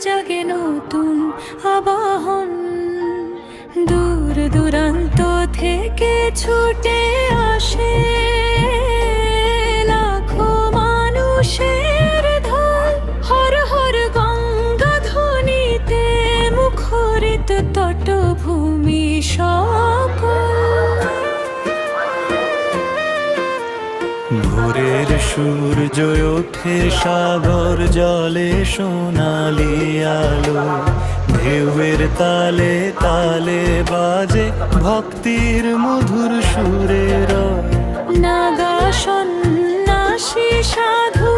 জাগে নতুন আবাহন। দূর দূরান্ত থেকে ছুটে আসে লাখো মানুষের ঢল, হর হর গঙ্গা ধ্বনিতে মুখরিত তটভূমি সকল। ভোরের সূর্য ওঠে সাগর জলে সোনালি আলো, ঢেউয়ের তালে তালে বাজে ভক্তির মধুর সুরের। নাগা সন্ন্যাসী সাধু